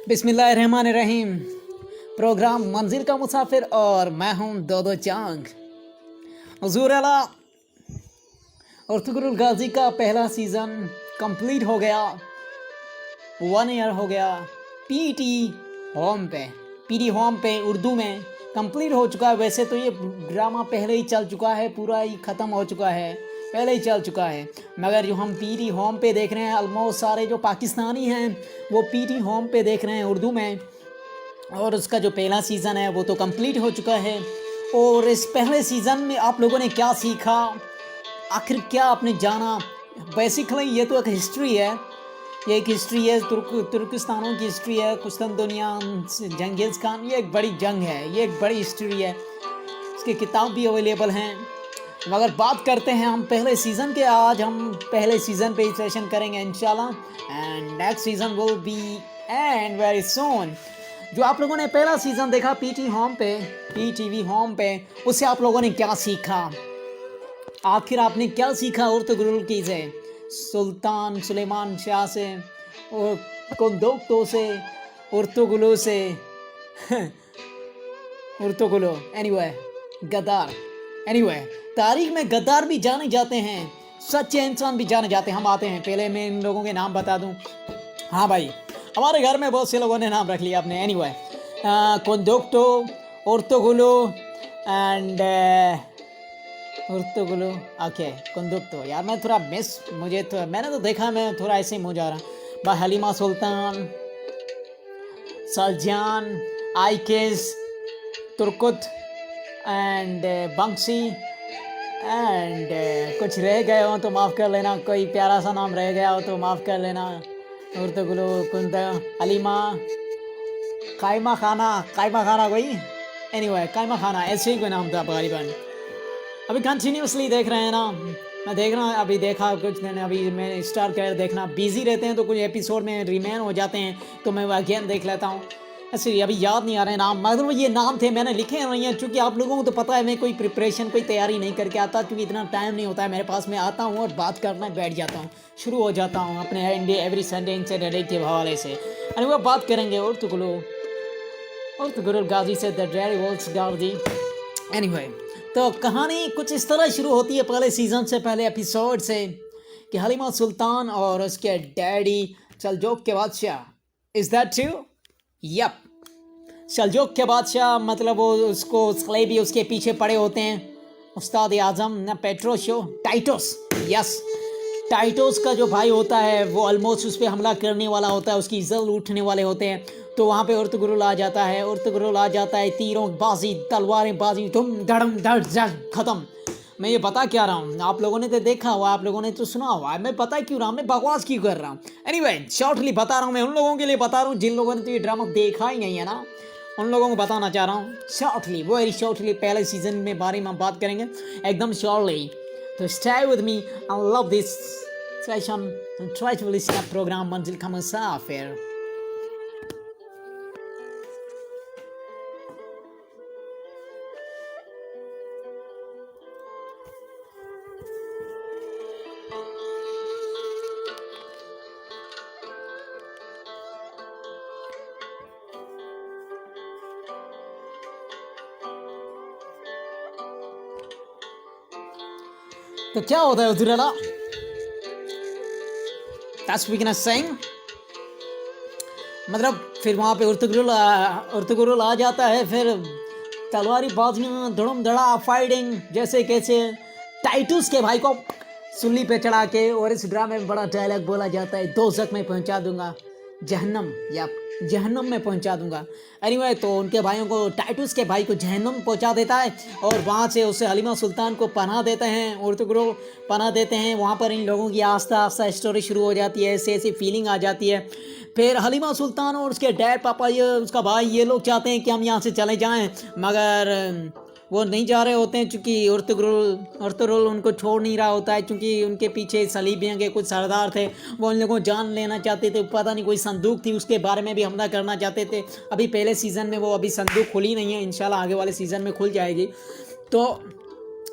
बिस्मिल्लाहिर्रहमानिर्रहीम। प्रोग्राम मंजिल का मुसाफिर और मैं हूं दो चांग। हुजूर आला अर्तुगरुल गाजी का पहला सीज़न कंप्लीट हो गया, 1 ईयर हो गया। पीटी होम पे उर्दू में कंप्लीट हो चुका है। वैसे तो ये ड्रामा पहले ही चल चुका है, पूरा ही ख़त्म हो चुका है, पहले ही चल चुका है। मगर जो हम पीटी होम पे देख रहे हैं, ऑलमोस्ट सारे जो पाकिस्तानी हैं वो पीटी होम पे देख रहे हैं उर्दू में। और उसका जो पहला सीज़न है वो तो कंप्लीट हो चुका है। और इस पहले सीज़न में आप लोगों ने क्या सीखा, आखिर क्या आपने जाना? बेसिकली ये तो एक हिस्ट्री है, ये एक हिस्ट्री है, तुर्किस्तानों की हिस्ट्री है। कुस्तुनतुनिया, जंगीज़ खान, ये एक बड़ी जंग है, ये एक बड़ी हिस्ट्री है। इसकी किताब भी अवेलेबल हैं। मगर बात करते हैं हम पहले सीज़न के। आज हम पहले सीज़न पे ही सेशन करेंगे इंशाल्लाह, and next season will be and very soon. जो आप लोगों ने पहला सीज़न देखा पीटीवी होम पे, उससे आप लोगों ने क्या सीखा? आखिर आपने क्या सीखा अर्तुगरुल की से, सुल्तान सुलेमान शाह से, और कुंदोक्तो से, अर्तुगरुल से अर्तुगरुल एनीवे गद्दार। एनीवे तारीख में गद्दार भी जाने जाते हैं, सच्चे इंसान भी जाने जाते हैं। हम आते हैं, पहले मैं इन लोगों के नाम बता दूं। हाँ भाई, हमारे घर में बहुत से लोगों ने नाम रख लिया अपने। Anyway Gundogdu, Ertugrul and Ertugrul, okay Gundogdu. यार मैं थोड़ा मुझे तो मैंने तो देखा, मैं थोड़ा ऐसे ही मुँह जा रहा। हलीमा सुल्तान, सलजान, आइकेस, तुर्कुत एंड बंक्सी एंड कुछ रह गए हो तो माफ़ कर लेना, कोई प्यारा सा नाम रह गया हो तो माफ़ कर लेना। अर्तुगरुल, कुंद, हलीमा, कायमा खाना कोई, एनीवे कायमा खाना, ऐसे ही कोई नाम था गालिबन। अभी कंटिन्यूसली देख रहे हैं ना, मैं देख रहा हूँ। अभी देखा कुछ दिन, अभी मैं स्टार्ट कर देखना। बिजी रहते हैं तो कुछ एपिसोड में रिमेन हो जाते हैं तो मैं वो अगेन देख लेता हूँ। ऐसे अभी याद नहीं आ रहे नाम, मगर ये नाम थे, मैंने लिखे नहीं हैं। चूँकि आप लोगों को तो पता है मैं कोई प्रिपरेशन, कोई तैयारी नहीं करके आता, क्योंकि इतना टाइम नहीं होता है मेरे पास। मैं आता हूँ और बात करना बैठ जाता हूँ, शुरू हो जाता हूँ अपने एवरी संडे सैटरडे के हवाले से। और वो बात करेंगे अर्तुगरुल गाजी से, द डेरिवल्स गाजी। एनीवे तो कहानी कुछ इस तरह शुरू होती है पहले सीज़न से, पहले एपिसोड से, कि हलीमा सुल्तान और उसके डैडी सल्जोक के बादशाह, इज़ दैट ट्रू? यप, सल्जोक के बादशाह, मतलब वो उसको स्लेबी उसके पीछे पड़े होते हैं। उस्ताद आज़म न पेट्रोशो टाइटोस, यस टाइटोस का जो भाई होता है वो ऑलमोस्ट उस पर हमला करने वाला होता है, उसकी इज्जत उठने वाले होते हैं। तो वहाँ पे अर्तुगरुल आ जाता है, तीरों बाजी, तलवारें बाजी, धुम धड़म धड़ खत्म। मैं ये बता क्या रहा हूँ, आप लोगों ने तो देखा हुआ, आप लोगों ने तो सुना हुआ, मैं पता क्यों रहा हूँ, मैं बकवास क्यों कर रहा हूँ। एनीवे शॉर्टली बता रहा हूँ, मैं उन लोगों के लिए बता रहा हूँ जिन लोगों ने तो ये ड्रामा देखा ही नहीं है ना, उन लोगों को बताना चाह रहा हूँ शॉर्टली, वेरी शॉर्टली। पहले सीजन में बारे में बात करेंगे एकदम शॉर्टली। तो stay with me, I love this session and try to listen to program मंजिल का मुसाफिर। तो क्या होता है हुजूर, That's we gonna sing। मतलब फिर वहाँ पे अर्तुगरुल आ जाता है, फिर तलवारी बाजियाँ, धड़म धड़ा फाइटिंग, जैसे कैसे टाइटस के भाई को सुल्ली पे चढ़ा के। और इस ड्रामे में बड़ा डायलॉग बोला जाता है, दोज़ख में पहुँचा दूंगा, जहन्नम या जहन्नम में पहुंचा दूंगा। एनीवे तो उनके भाइयों को, टाइटस के भाई को जहन्नम पहुंचा देता है, और वहाँ से उसे हलीमा सुल्तान को पनाह देते हैं, अर्तुगरुल पनाह देते हैं। वहाँ पर इन लोगों की आस्ता आस्ता स्टोरी शुरू हो जाती है, ऐसी फीलिंग आ जाती है। फिर हलीमा सुल्तान और उसके डैड, पापा, ये उसका भाई, ये लोग चाहते हैं कि हम यहाँ से चले जाएँ, मगर वो नहीं जा रहे होते हैं, चूँकि अर्तुगरुल उनको छोड़ नहीं रहा होता है, क्योंकि उनके पीछे सलीबियों के कुछ सरदार थे, वो उन लोगों को जान लेना चाहते थे। पता नहीं कोई संदूक थी, उसके बारे में भी हमला करना चाहते थे। अभी पहले सीज़न में वो अभी संदूक खुली नहीं है, इंशाल्लाह आगे वाले सीज़न में खुल जाएगी। तो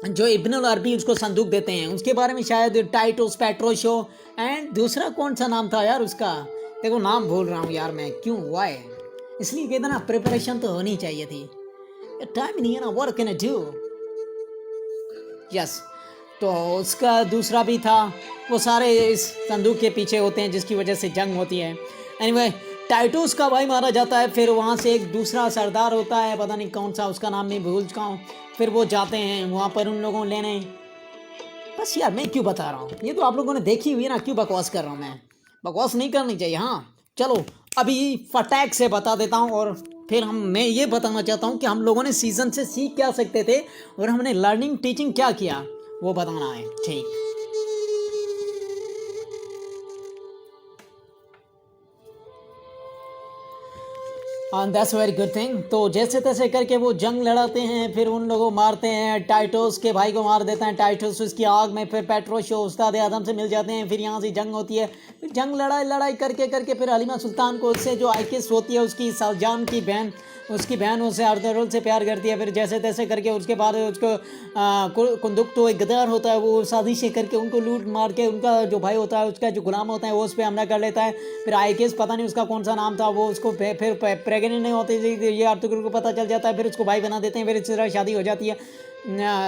जो इब्न अल अरबी उसको संदूक देते हैं, उसके बारे में शायद टाइटस पेट्रोशो, एंड दूसरा कौन सा नाम था यार उसका, देखो नाम भूल रहा हूँ यार मैं, क्यों हुआ है? इसलिए कहते ना प्रिपरेशन तो होनी चाहिए थी। टाइम नहीं है ना, what can I do. Yes, तो उसका दूसरा भी था, वो सारे इस संदूक के पीछे होते हैं जिसकी वजह से जंग होती है। एनीवे टाइटोस का भाई मारा जाता है, फिर वहाँ से एक दूसरा सरदार होता है, पता नहीं कौन सा, उसका नाम मैं भूल चुका हूँ। फिर वो जाते हैं वहाँ पर उन लोगों लेने। बस यार मैं क्यों बता रहा हूँ, ये तो आप लोगों ने देखी हुई है ना, क्यों बकवास कर रहा हूँ मैं? बकवास नहीं करनी चाहिए। हाँ चलो अभी फटाक से बता देता हूँ, और फिर मैं ये बताना चाहता हूँ कि हम लोगों ने सीज़न से सीख क्या सकते थे और हमने लर्निंग टीचिंग क्या किया, वो बताना है। ठीक, दैट्स वेरी गुड थिंग। तो जैसे तैसे करके वो जंग लड़ाते हैं, फिर उन लोगों को मारते हैं। टाइटोस के भाई को मार देता है टाइटोस उसकी आग में। फिर पेट्रोशो उस्ताद आदम से मिल जाते हैं। फिर यहाँ से जंग होती है। फिर जंग लड़ाई लड़ाई करके करके फिर हलीमा सुल्तान को उससे जो आइकिस होती है उसकी शाहजहां की बहन, उसकी बहन उससे अर्तुगरुल से प्यार करती है। फिर जैसे तैसे करके उसके बाद उसको कुंदुक तो एक गद्दार होता है, वो साजिशें करके उनको लूट मार के उनका जो भाई होता है उसका जो गुलाम होता है वो उस पर हमला कर लेता है। फिर आइकिस पता नहीं उसका कौन सा नाम था, वो उसको फिर प्रेग्नेंट नहीं होती थी, ये अर्तुगरुल को पता चल जाता है। फिर उसको भाई बना देते हैं। फिर इस तरह शादी हो जाती है,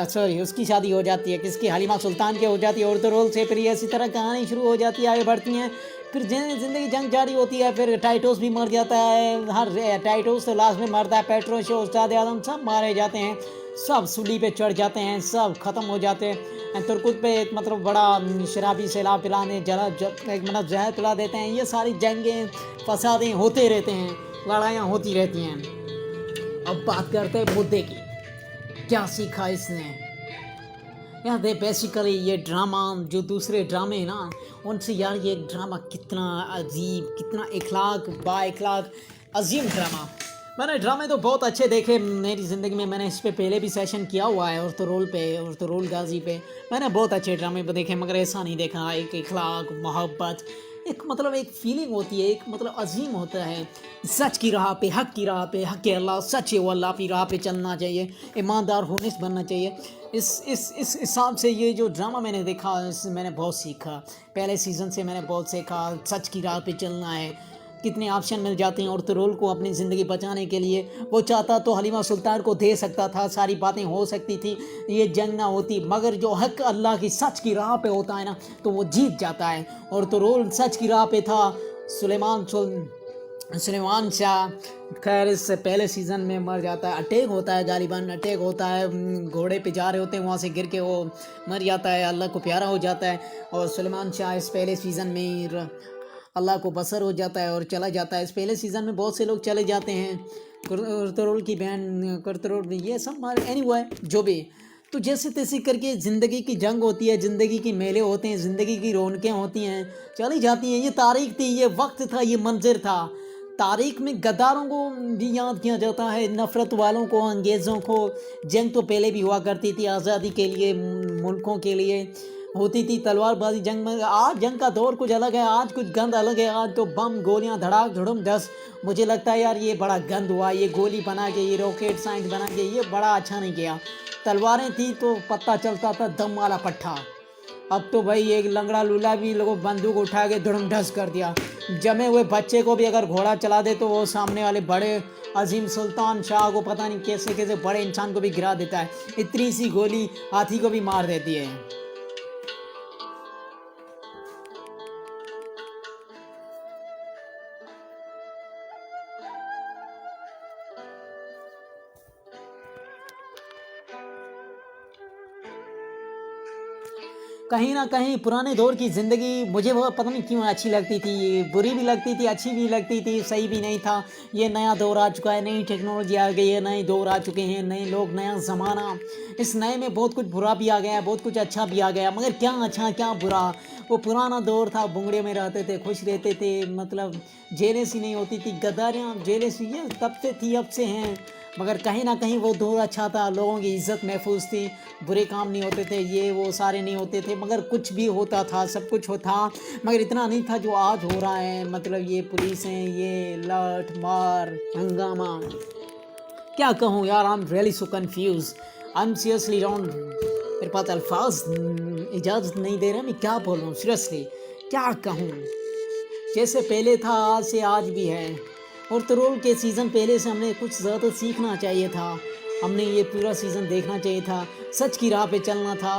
सॉरी उसकी शादी हो जाती है, किसकी, हलीमा सुल्तान की हो जाती है अर्तुगरुल से। फिर इसी तरह कहानी शुरू हो जाती है, आगे बढ़ती हैं। फिर जिंदगी जंग जारी होती है। फिर टाइटोस भी मर जाता है, हर टाइटोस तो लास्ट में मरता है। पेट्रोशो उस्ताद आदम सब मारे जाते हैं, सब सूली पे चढ़ जाते हैं, सब खत्म हो जाते हैं। तुर्कुत पे एक मतलब बड़ा शराबी सैलाब पिलाने एक मतलब जहर पिला देते हैं। ये सारी जंगें फसादें होते रहते हैं, लड़ाइयाँ होती रहती हैं। अब बात करते हैं मुद्दे की, क्या सीखा इसने? यार दे बेसिकली ये ड्रामा जो दूसरे ड्रामे हैं ना उनसे, यार ये ड्रामा कितना अजीब, कितना इखलाक बा इखलाक अजीम ड्रामा। मैंने ड्रामे तो बहुत अच्छे देखे मेरी ज़िंदगी में, मैंने इस पे पहले भी सेशन किया हुआ है, और तो रोल पे, और तो रोल गाजी पे मैंने बहुत अच्छे ड्रामे पे देखे, मगर ऐसा नहीं देखा। एक इखलाक, मोहब्बत, एक मतलब एक फीलिंग होती है, एक मतलब अजीम होता है। सच की राह पे, हक की राह पे, हक के अल्लाह, सच वो अल्लाह की राह पे चलना चाहिए, ईमानदार होने से बनना चाहिए। इस हिसाब से ये जो ड्रामा मैंने देखा इससे मैंने बहुत सीखा। पहले सीज़न से मैंने बहुत सीखा, सच की राह पे चलना है। कितने ऑप्शन मिल जाते हैं अर्तुगरुल को अपनी ज़िंदगी बचाने के लिए। वो चाहता तो हलीमा सुल्तान को दे सकता था, सारी बातें हो सकती थी, ये जंग ना होती, मगर जो हक अल्लाह की सच की राह पे होता है ना तो वो जीत जाता है। अर्तुगरुल सच की राह पे था। सुलेमान शाह खैर इससे पहले सीज़न में मर जाता है, अटैक होता है, गालिबन अटैक होता है, घोड़े पे जा रहे होते हैं, वहाँ से गिर के वो मर जाता है, अल्लाह को प्यारा हो जाता है। और सुलेमान शाह इस पहले सीज़न में अल्लाह को बसर हो जाता है और चला जाता है। इस पहले सीज़न में बहुत से लोग चले जाते हैं, अर्तुगरुल की बहन अर्तुगरुल, ये सब एनीवे जो भी। तो जैसे तैसे करके ज़िंदगी की जंग होती है, ज़िंदगी की मेले होते हैं, ज़िंदगी की रौनकें होती हैं, चली जाती हैं। ये तारीख थी, ये वक्त था, ये मंजर था। तारीख में गद्दारों को भी याद किया जाता है, नफ़रत वालों को, अंग्रेज़ों को। जंग तो पहले भी हुआ करती थी आज़ादी के लिए, मुल्कों के लिए होती थी तलवारबाजी जंग में। आज जंग का दौर कुछ अलग है, आज कुछ गंद अलग है। आज तो बम गोलियां धड़ाक धुड़ुम धस। मुझे लगता है यार ये बड़ा गंद हुआ, ये गोली बना के, ये रॉकेट साइंस बना के, ये बड़ा अच्छा नहीं किया। तलवारें थी तो पता चलता था दम वाला पट्ठा। अब तो भाई एक लंगड़ा लूला भी लोगों बंदूक उठा के धुड़म ढस कर दिया। जमे हुए बच्चे को भी अगर घोड़ा चला दे तो वो सामने वाले बड़े अजीम सुल्तान शाह को पता नहीं कैसे कैसे बड़े इंसान को भी गिरा देता है। इतनी सी गोली हाथी को भी मार देती है। कहीं ना कहीं पुराने दौर की ज़िंदगी मुझे वो पता नहीं क्यों अच्छी लगती थी, बुरी भी लगती थी, अच्छी भी लगती थी, सही भी नहीं था। ये नया दौर आ चुका है, नई टेक्नोलॉजी आ गई है, नए दौर आ चुके हैं, नए लोग, नया ज़माना। इस नए में बहुत कुछ बुरा भी आ गया है, बहुत कुछ अच्छा भी आ गया, मगर क्या अच्छा क्या बुरा। वो पुराना दौर था, बुंगड़े में रहते थे, खुश रहते थे, मतलब जेलेसी नहीं होती थी, गद्दारियाँ जेलेसी ये तब से थी, अब से हैं। मगर कहीं ना कहीं वो दौर अच्छा था, लोगों की इज़्ज़त महफूज थी, बुरे काम नहीं होते थे, ये वो सारे नहीं होते थे, मगर कुछ भी होता था, सब कुछ होता, मगर इतना नहीं था जो आज हो रहा है। मतलब ये पुलिस हैं, ये लठ मार हंगामा, क्या कहूँ यार। I am really so confuse, I am seriously don't, मेरे पास अल्फाज इजाज़त नहीं दे रहे, मैं क्या बोलूँ सीरियसली, क्या कहूँ। जैसे पहले था आज से आज भी है। और ट्रोल के सीज़न पहले से हमने कुछ ज़्यादा सीखना चाहिए था, हमने ये पूरा सीज़न देखना चाहिए था, सच की राह पे चलना था,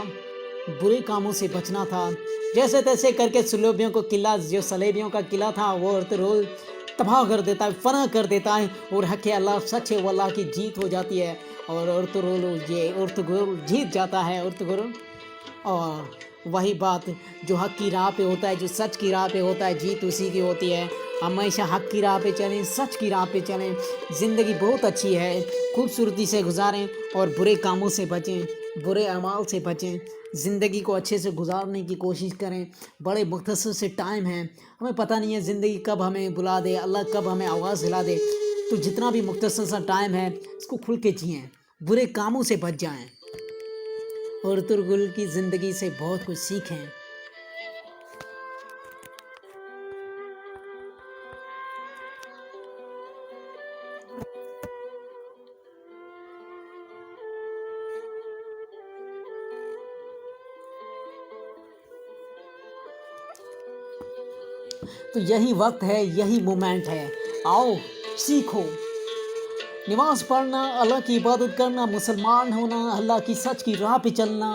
बुरे कामों से बचना था। जैसे तैसे करके सलेबियों को किला, जो सलेबियों का किला था वो ट्रोल तबाह कर देता है, फना कर देता है, और हक अल्लाह सच है वो अल्लाह की जीत हो जाती है। और ट्रोल ये ट्रोल जीत जाता है। और वही बात, जो हक की राह पे होता है, जो सच की राह पे होता है, जीत उसी की होती है। हमेशा हक की राह पे चलें, सच की राह पे चलें। ज़िंदगी बहुत अच्छी है, खूबसूरती से गुजारें और बुरे कामों से बचें, बुरे अमाल से बचें। ज़िंदगी को अच्छे से गुजारने की कोशिश करें। बड़े मुख्तसर से टाइम है, हमें पता नहीं है ज़िंदगी कब हमें बुला दे, अल्लाह कब हमें आवाज़ हिला दे। तो जितना भी मुख्तसर सा टाइम है इसको खुल के जिएँ, बुरे कामों से बच जाएँ और तुरगुल की ज़िंदगी से बहुत कुछ सीखें। तो यही वक्त है, यही मोमेंट है, आओ सीखो। नमाज पढ़ना, अल्लाह की इबादत करना, मुसलमान होना, अल्लाह की सच की राह पे चलना,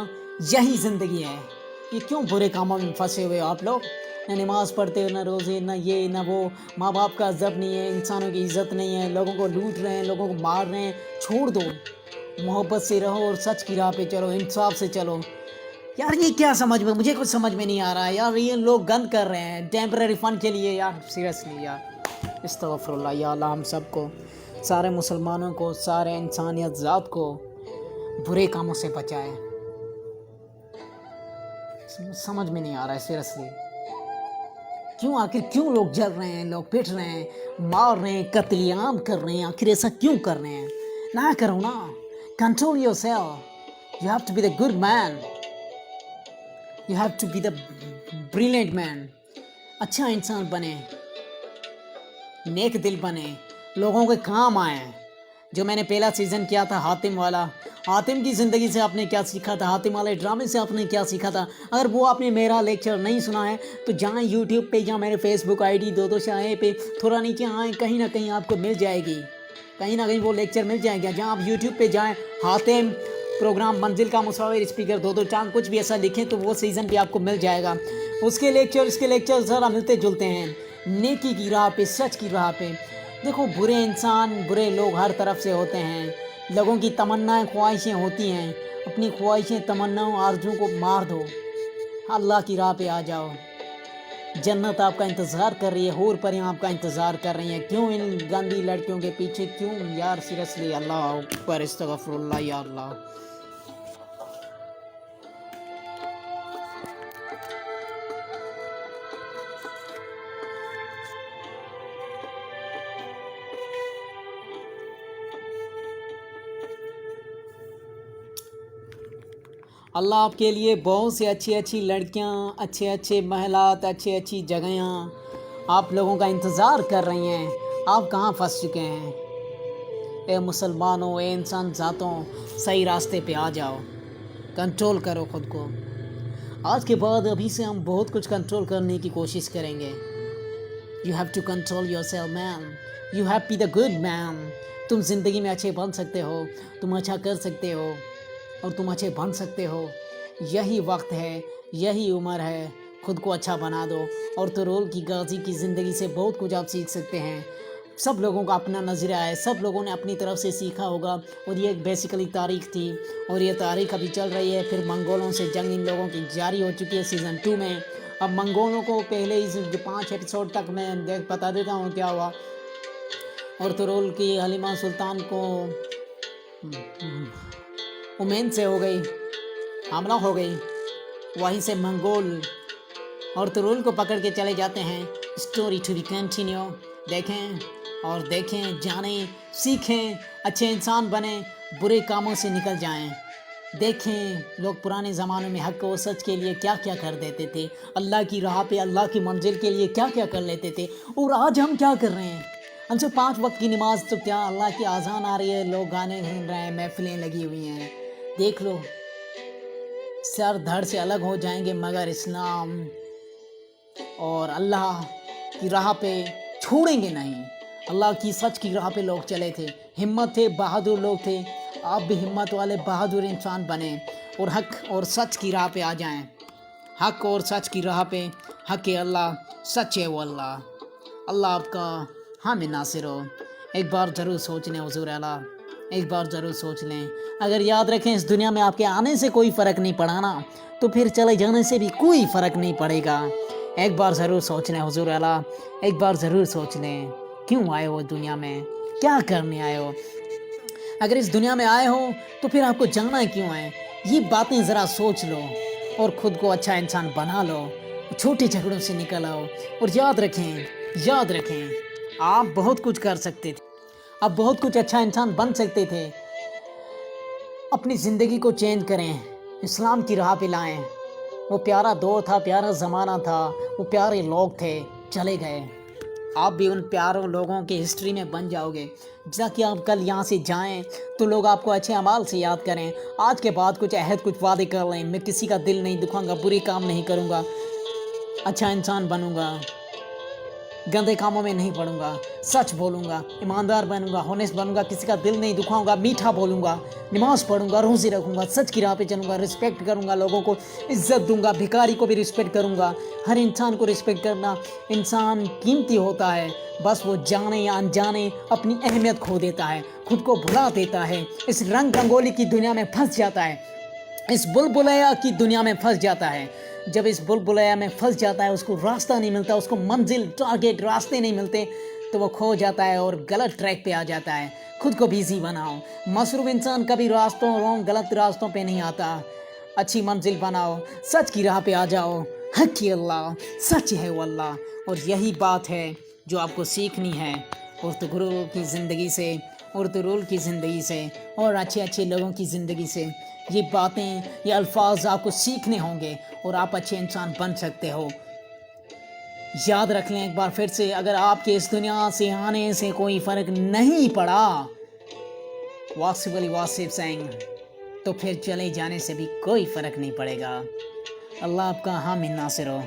यही ज़िंदगी है। ये क्यों बुरे कामों में फंसे हुए आप लोग? न नमाज पढ़ते हो, न रोज़े, न ये न वो, माँ बाप का अदब नहीं है, इंसानों की इज़्ज़त नहीं है, लोगों को लूट रहे हैं, लोगों को मार रहे हैं। छोड़ दो, मोहब्बत से रहो और सच की राह पे चलो, इंसाफ से चलो। यार ये क्या समझ में, मुझे कुछ समझ में नहीं आ रहा है यार। ये लोग गंद कर रहे हैं टेम्पररी फ़न के लिए यार, सीरियसली यार। इस्तग़फ़िरुल्लाह या अल्लाह, हम सबको, सारे मुसलमानों को, सारे इंसानियत ज़ात को बुरे कामों से बचाए। समझ में नहीं आ रहा है सीरियसली, क्यों आखिर क्यों लोग जल रहे हैं, लोग पिट रहे हैं, मार रहे हैं, कत्लेआम कर रहे हैं, आखिर ऐसा क्यों कर रहे हैं? ना करो ना, control yourself, you have to be the good man, you have to be the brilliant man. अच्छा इंसान बने, नेक दिल बने, लोगों के काम आए। जो मैंने पहला सीज़न किया था हातिम वाला, हातिम की ज़िंदगी से आपने क्या सीखा था, हातिम वाले ड्रामे से आपने क्या सीखा था? अगर वो आपने मेरा लेक्चर नहीं सुना है तो जाएँ यूट्यूब पे, या मेरे फेसबुक आईडी दो शाहे पे थोड़ा नीचे आएँ, कहीं ना कहीं आपको मिल जाएगी, कहीं ना कहीं वो लेक्चर मिल जाएगा। जहाँ आप यूट्यूब पे जाएँ, हातिम प्रोग्राम मंजिल का मुसाविर स्पीकर दो चांद कुछ भी ऐसा लिखें तो वो सीज़न भी आपको मिल जाएगा। उसके लेक्चर ज़रा मिलते जुलते हैं, नेकी की राह पे, सच की राह पे। देखो, बुरे इंसान, बुरे लोग हर तरफ से होते हैं। लोगों की तमन्नाएं, ख्वाहिशें होती हैं, अपनी ख्वाहिशें, तमन्नाओं, आरज़ू को मार दो, अल्लाह की राह पे आ जाओ। जन्नत आपका इंतज़ार कर रही है, हूर परियां आपका इंतज़ार कर रही हैं। क्यों इन गंदी लड़कियों के पीछे, क्यों यार? सीरियसली, अल्लाह अकबर, इस्तग़फ़िरुल्लाह या अल्लाह। अल्लाह आपके लिए बहुत सी अच्छी अच्छी लड़कियां, अच्छे अच्छे महलात, अच्छी अच्छी जगहें आप लोगों का इंतज़ार कर रही हैं। आप कहाँ फंस चुके हैं? ए मुसलमानों, ए इंसान ज़ातों, सही रास्ते पे आ जाओ, कंट्रोल करो ख़ुद को। आज के बाद अभी से हम बहुत कुछ कंट्रोल करने की कोशिश करेंगे। You have to control yourself man, you have be the good man. तुम ज़िंदगी में अच्छे बन सकते हो, तुम अच्छा कर सकते हो और तुम अच्छे बन सकते हो। यही वक्त है, यही उम्र है, खुद को अच्छा बना दो। और तुरोल की गाजी की ज़िंदगी से बहुत कुछ आप सीख सकते हैं। सब लोगों का अपना नज़रिया है, सब लोगों ने अपनी तरफ से सीखा होगा। और ये बेसिकली तारीख़ थी और ये तारीख़ अभी चल रही है। फिर मंगोलों से जंग इन लोगों की जारी हो चुकी है सीज़न 2 में। अब मंगोलों को पहले इस 5 एपिसोड तक मैं बता देता हूँ क्या हुआ। और तुरोल की हलीमा सुल्तान को उमेन से हो गई, हमला हो गई। वहीं से मंगोल और तुरुल को पकड़ के चले जाते हैं। Story to be continue. देखें और देखें, जानें, सीखें, अच्छे इंसान बने, बुरे कामों से निकल जाएं। देखें लोग पुराने ज़माने में हक़ और सच के लिए क्या क्या कर देते थे, अल्लाह की राह पे, अल्लाह की मंजिल के लिए क्या क्या कर लेते थे। और आज हम क्या कर रहे हैं? हमसे 5 वक्त की नमाज तो क्या, अल्लाह की आज़ान आ रही है, लोग गाने सुन रहे हैं, महफिलें लगी हुई हैं। देख लो, सर धड़ से अलग हो जाएंगे, मगर इस्लाम और अल्लाह की राह पे छोड़ेंगे नहीं। अल्लाह की सच की राह पे लोग चले थे, हिम्मत थे, बहादुर लोग थे। आप भी हिम्मत वाले बहादुर इंसान बने और हक और सच की राह पे आ जाएं। हक और सच की राह पे हक है अल्लाह, सच है वो अल्लाह। अल्लाह आपका हामी नासिर हो। एक बार ज़रूर सोच लें हुज़ूर आला, एक बार ज़रूर सोच लें। अगर याद रखें इस दुनिया में आपके आने से कोई फ़र्क नहीं पड़ा ना, तो फिर चले जाने से भी कोई फ़र्क नहीं पड़ेगा। एक बार ज़रूर सोच लें हुज़ूर आला, एक बार ज़रूर सोच लें क्यों आए हो दुनिया में, क्या करने आए हो। अगर इस दुनिया में आए हो तो फिर आपको जाना क्यों है, ये बातें ज़रा सोच लो और ख़ुद को अच्छा इंसान बना लो। छोटे झगड़ों से निकल आओ और याद रखें आप बहुत कुछ कर सकते थे, आप बहुत कुछ अच्छा इंसान बन सकते थे। अपनी ज़िंदगी को चेंज करें, इस्लाम की राह पे लाएं। वो प्यारा दौर था, प्यारा ज़माना था, वो प्यारे लोग थे, चले गए। आप भी उन प्यारों लोगों की हिस्ट्री में बन जाओगे, ताकि आप कल यहाँ से जाएं तो लोग आपको अच्छे अमाल से याद करें। आज के बाद कुछ अहद, कुछ वादे कर लें, मैं किसी का दिल नहीं दुखाऊंगा, बुरे काम नहीं करूँगा, अच्छा इंसान बनूँगा, गंदे कामों में नहीं पड़ूंगा, सच बोलूँगा, ईमानदार बनूंगा, होनेस्ट बनूंगा, किसी का दिल नहीं दुखाऊंगा, मीठा बोलूँगा, नमाज़ पढ़ूंगा, रोज़े रखूंगा, सच की राह पे चलूँगा, रिस्पेक्ट करूँगा, लोगों को इज्जत दूंगा, भिखारी को भी रिस्पेक्ट करूँगा। हर इंसान को रिस्पेक्ट करना, इंसान कीमती होता है, बस वो जाने या अनजाने अपनी अहमियत खो देता है, खुद को भुला देता है, इस रंग रंगोली की दुनिया में फंस जाता है, इस बुलबुलैया की दुनिया में फंस जाता है। जब इस बुलबुलैया में फंस जाता है, उसको रास्ता नहीं मिलता, उसको मंजिल, टारगेट, रास्ते नहीं मिलते, तो वो खो जाता है और गलत ट्रैक पे आ जाता है। खुद को बिजी बनाओ। मसरूफ इंसान कभी गलत रास्तों पे नहीं आता। अच्छी मंजिल बनाओ, सच की राह पे आ जाओ। हक की अल्लाह, सच है वो अल्लाह। और यही बात है जो आपको सीखनी है उर्तुगरुल की ज़िंदगी से, उर्तुगरुल की ज़िंदगी से और अच्छे अच्छे लोगों की ज़िंदगी से। ये बातें, ये अल्फाज आपको सीखने होंगे और आप अच्छे इंसान बन सकते हो। याद रख लें एक बार फिर से, अगर आपके इस दुनिया से आने से कोई फ़र्क नहीं पड़ा, वासिफ अली वासिफ सिंह, तो फिर चले जाने से भी कोई फ़र्क नहीं पड़ेगा। अल्लाह आपका हामी नासिर हो।